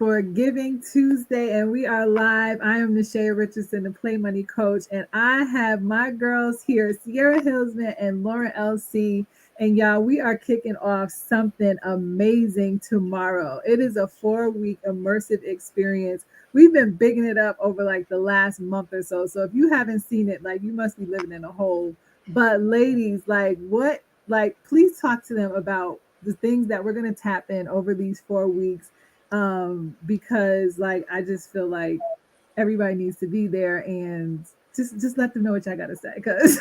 for Giving Tuesday, and we are live. I am Nashaya Richardson, the Play Money Coach, and I have my girls here, Sierra Hillsman and Lauren LC. And y'all, we are kicking off something amazing tomorrow. It is a 4-week immersive experience. We've been bigging it up over like the last month or so. So if you haven't seen it, like you must be living in a hole. But ladies, like what, like please talk to them about the things that we're going to tap in over these 4 weeks, because like I just feel like everybody needs to be there, and just let them know what y'all got to say, because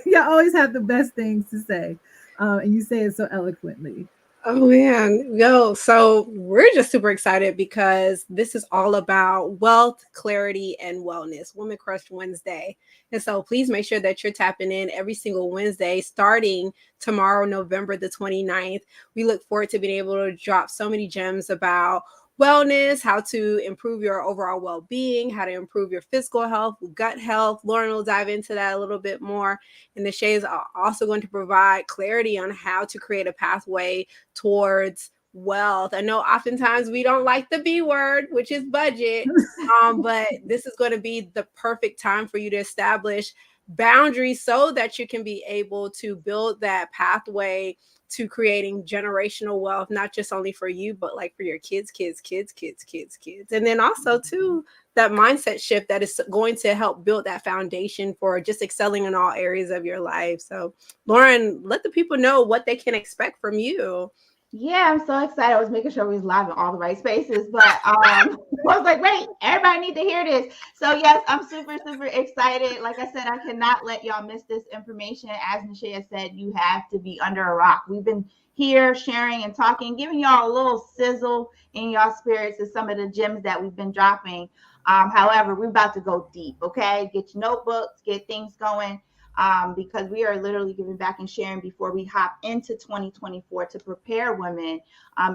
y'all always have the best things to say, and you say it so eloquently. Oh man, yo, so we're just super excited because this is all about wealth, clarity, and wellness, Women Crush Wednesday. And so please make sure that you're tapping in every single Wednesday starting tomorrow, November the 29th. We look forward to being able to drop so many gems about wellness, how to improve your overall well-being, how to improve your physical health, gut health. Lauren will dive into that a little bit more. And the shades are also going to provide clarity on how to create a pathway towards wealth. I know oftentimes we don't like the B word, which is budget, but this is going to be the perfect time for you to establish boundaries so that you can be able to build that pathway to creating generational wealth, not just only for you, but like for your kids. And then also too, that mindset shift that is going to help build that foundation for just excelling in all areas of your life. So Lauren, let the people know what they can expect from you. Yeah, I'm so excited. I was making sure we was live in all the right spaces, but I was like, wait, everybody need to hear this. So yes, I'm super, super excited. Like I said, I cannot let y'all miss this information. As Nashaya said, you have to be under a rock. We've been here sharing and talking, giving y'all a little sizzle in y'all spirits of some of the gems that we've been dropping. However, we're about to go deep, okay? Get your notebooks, get things going. Because we are literally giving back and sharing before we hop into 2024 to prepare women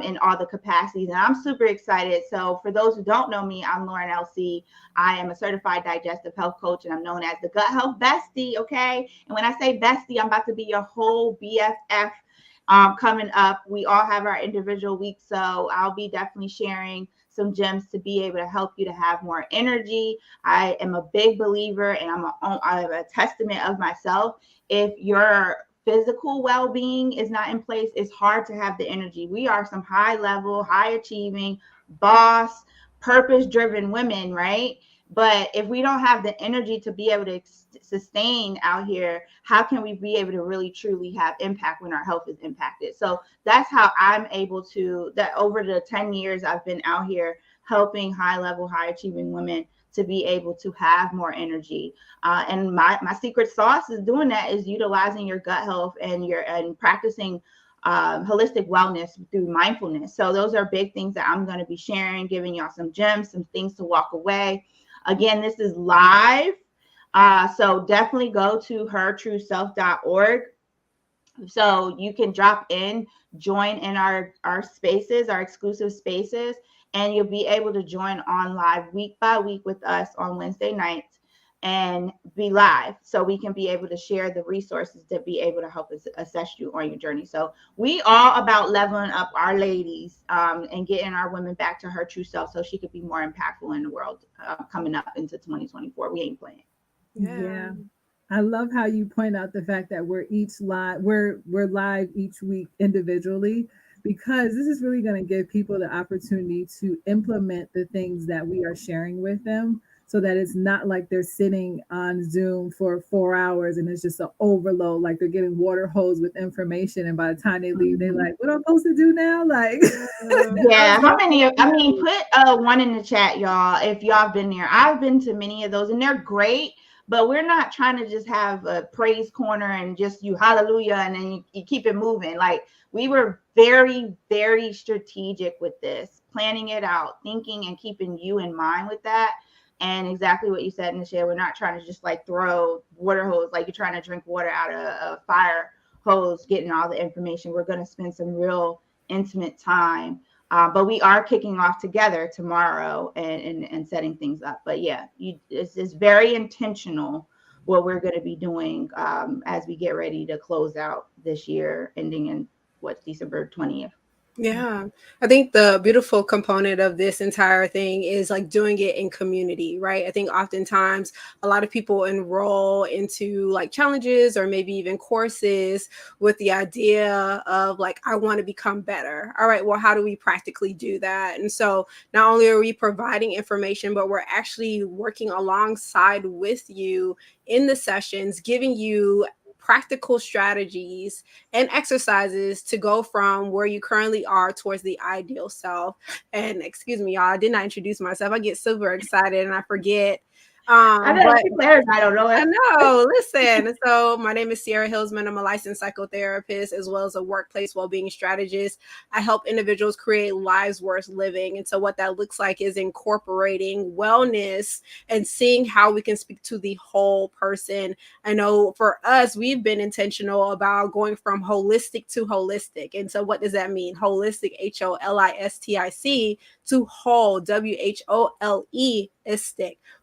in all the capacities. And I'm super excited. So for those who don't know me, I'm Lauren LC. I am a certified digestive health coach, and I'm known as the gut health bestie, okay? And when I say bestie, I'm about to be your whole BFF coming up. We all have our individual weeks, so I'll be definitely sharing some gems to be able to help you to have more energy. I am a big believer, and I am a testament of myself. If your physical well-being is not in place, it's hard to have the energy. We are some high level, high achieving, boss, purpose-driven women, right? But if we don't have the energy to be able to sustain out here, how can we be able to really truly have impact when our health is impacted? So that's how I'm able to, that over the 10 years I've been out here helping high level, high achieving women to be able to have more energy. And my secret sauce is doing that, is utilizing your gut health and practicing holistic wellness through mindfulness. So those are big things that I'm going to be sharing, giving y'all some gems, some things to walk away. Again, this is live. So definitely go to HerTrueSelf.org. So you can drop in, join in our spaces, our exclusive spaces, and you'll be able to join on live week by week with us on Wednesday nights and be live, so we can be able to share the resources to be able to help us assess you on your journey. So we all about leveling up our ladies and getting our women back to her true self so she could be more impactful in the world coming up into 2024. We ain't playing. Yeah. I love how you point out the fact that we're live each week individually, because this is really going to give people the opportunity to implement the things that we are sharing with them, so that it's not like they're sitting on Zoom for 4 hours and it's just an overload, like they're getting water hose with information, and by the time they leave they're like, what am I supposed to do now? Like yeah, how many put one in the chat, y'all, if y'all have been there. I've been to many of those and they're great. But we're not trying to just have a praise corner and just you hallelujah and then you keep it moving. Like, we were very, very strategic with this, planning it out, thinking and keeping you in mind with that. And exactly what you said, Nichelle, we're not trying to just like throw water hose, like you're trying to drink water out of a fire hose, getting all the information. We're going to spend some real intimate time. But we are kicking off together tomorrow and setting things up. But yeah, it's very intentional what we're going to be doing as we get ready to close out this year, ending in December 20th. Yeah. I think the beautiful component of this entire thing is like doing it in community, right? I think oftentimes a lot of people enroll into like challenges or maybe even courses with the idea of like, I want to become better. All right, well, how do we practically do that? And so not only are we providing information, but we're actually working alongside with you in the sessions, giving you practical strategies and exercises to go from where you currently are towards the ideal self. And excuse me, y'all, I did not introduce myself. I get super excited and I forget. I know But she players. I don't know I it. know. Listen. So my name is Sierra Hillsman. I'm a licensed psychotherapist as well as a workplace well-being strategist. I help individuals create lives worth living. And so what that looks like is incorporating wellness and seeing how we can speak to the whole person. I know for us, we've been intentional about going from holistic to holistic. And so what does that mean? Holistic, HOLISTIC, to whole, WHOLE-istic.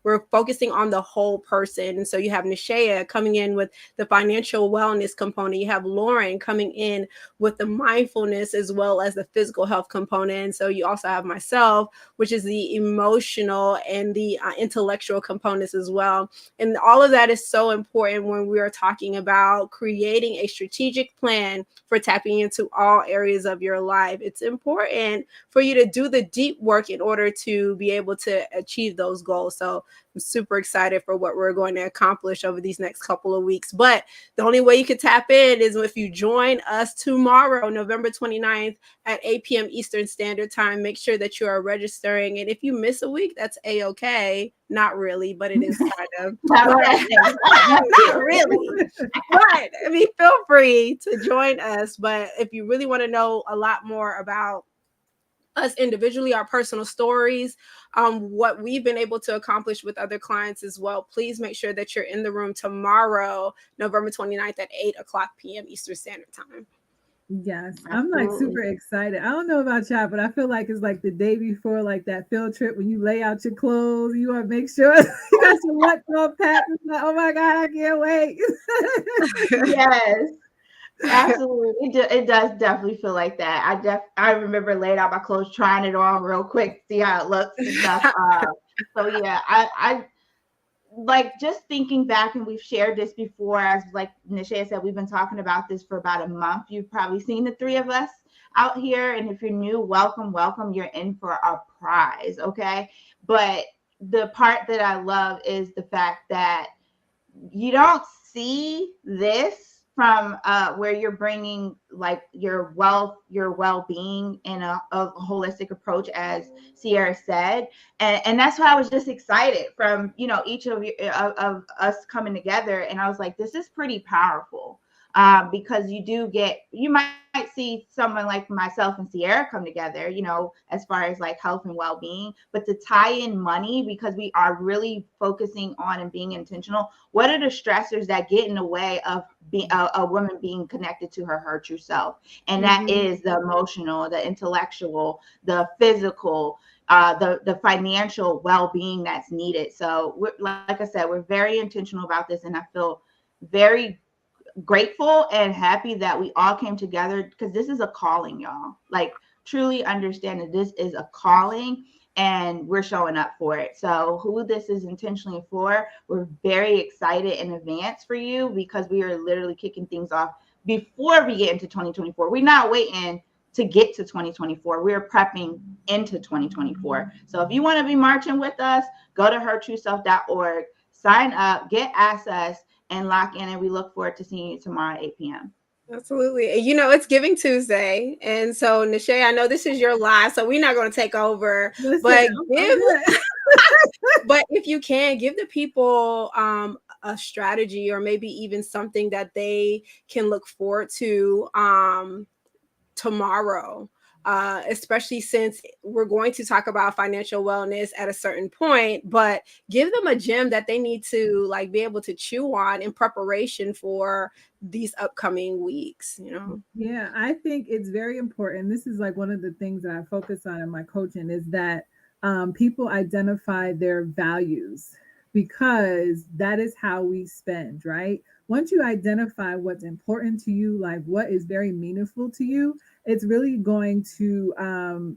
We're focusing on the whole person. And so you have Nishea coming in with the financial wellness component. You have Lauren coming in with the mindfulness as well as the physical health component. And so you also have myself, which is the emotional and the intellectual components as well. And all of that is so important when we are talking about creating a strategic plan for tapping into all areas of your life. It's important for you to do the deep work in order to be able to achieve those goals. So I'm super excited for what we're going to accomplish over these next couple of weeks. But the only way you can tap in is if you join us tomorrow, November 29th at 8 p.m. Eastern Standard Time. Make sure that you are registering. And if you miss a week, that's A-okay. Not really, but it is kind of. Not really. But I mean, feel free to join us. But if you really want to know a lot more about us individually, our personal stories, what we've been able to accomplish with other clients as well, please make sure that you're in the room tomorrow, November 29th at 8 o'clock p.m. Eastern Standard Time. Yes, I'm like super excited. I don't know about y'all, but I feel like it's like the day before, like that field trip when you lay out your clothes. You want to make sure you got your what all packed. It's like, oh my god, I can't wait. Yes, absolutely. It does definitely feel like that. I remember laying out my clothes, trying it on real quick, see how it looks and stuff. So yeah, I like just thinking back, and we've shared this before, as like Nishea said, we've been talking about this for about a month. You've probably seen the three of us out here, and if you're new, welcome. You're in for a prize, okay? But the part that I love is the fact that you don't see this from where you're bringing like your well-being in a holistic approach, as Sierra said, and that's why I was just excited from each of you of us coming together, and I was like, this is pretty powerful. Because you might see someone like myself and Sierra come together, as far as like health and well-being, but to tie in money, because we are really focusing on and being intentional. What are the stressors that get in the way of being a woman being connected to her true self? And that is the emotional, the intellectual, the physical, the financial well-being that's needed. So like I said, we're very intentional about this, and I feel very grateful and happy that we all came together, because this is a calling, y'all. Like, truly understand that this is a calling, and we're showing up for it. So who this is intentionally for, we're very excited in advance for you, because we are literally kicking things off before we get into 2024. We're not waiting to get to 2024. We're prepping into 2024. So if you want to be marching with us, go to HerTrueSelf.org, sign up, get access, and lock in. And we look forward to seeing you tomorrow at 8 p.m. Absolutely. It's Giving Tuesday. And so, Nishea, I know this is your live, so we're not going to take over. Listen, but but if you can, give the people a strategy, or maybe even something that they can look forward to tomorrow. Especially since we're going to talk about financial wellness at a certain point, but give them a gem that they need to like be able to chew on in preparation for these upcoming weeks. Yeah, I think it's very important. This is like one of the things that I focus on in my coaching, is that people identify their values, because that is how we spend, right? once you identify what's important to you, like what is very meaningful to you, it's really going to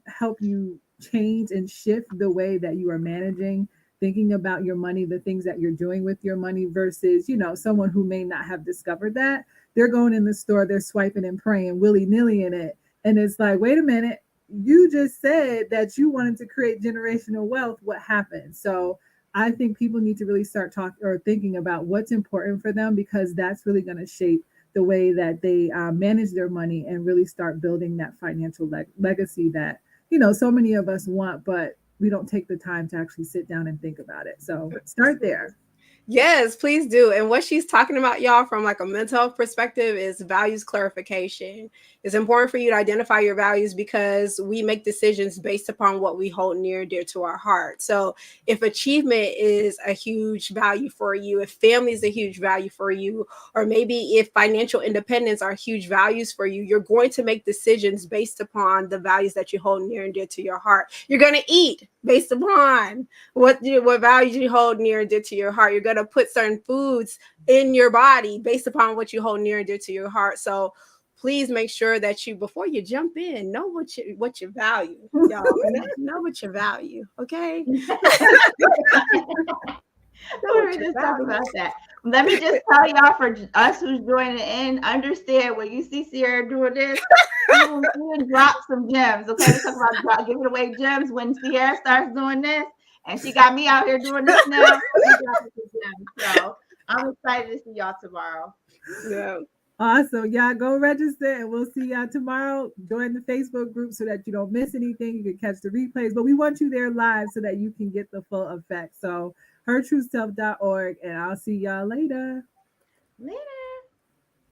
help you change and shift the way that you are managing, thinking about your money, the things that you're doing with your money versus, someone who may not have discovered that. They're going in the store, they're swiping and praying willy nilly in it. And it's like, wait a minute, you just said that you wanted to create generational wealth. What happened? So I think people need to really start talking or thinking about what's important for them, because that's really going to shape the way that they manage their money and really start building that financial legacy that, so many of us want, but we don't take the time to actually sit down and think about it. So start there. Yes, please do. And what she's talking about, y'all, from like a mental health perspective is values clarification. It's important for you to identify your values because we make decisions based upon what we hold near and dear to our heart. So if achievement is a huge value for you, if family is a huge value for you, or maybe if financial independence are huge values for you, you're going to make decisions based upon the values that you hold near and dear to your heart. You're going to eat based upon what values you hold near and dear to your heart. You're going to put certain foods in your body based upon what you hold near and dear to your heart. So please make sure that you, before you jump in, know what you value, y'all. Know what you value, okay? We were just talking about that. Let me just tell y'all, for us who's joining in, understand when you see Sierra doing this, we drop some gems. Okay, we talk about giving away gems when Sierra starts doing this, and she got me out here doing this now. So I'm excited to see y'all tomorrow. Yeah. Awesome. Y'all go register and we'll see y'all tomorrow. Join the Facebook group so that you don't miss anything. You can catch the replays, but we want you there live so that you can get the full effect. So hertrueself.org, and I'll see y'all later. Later.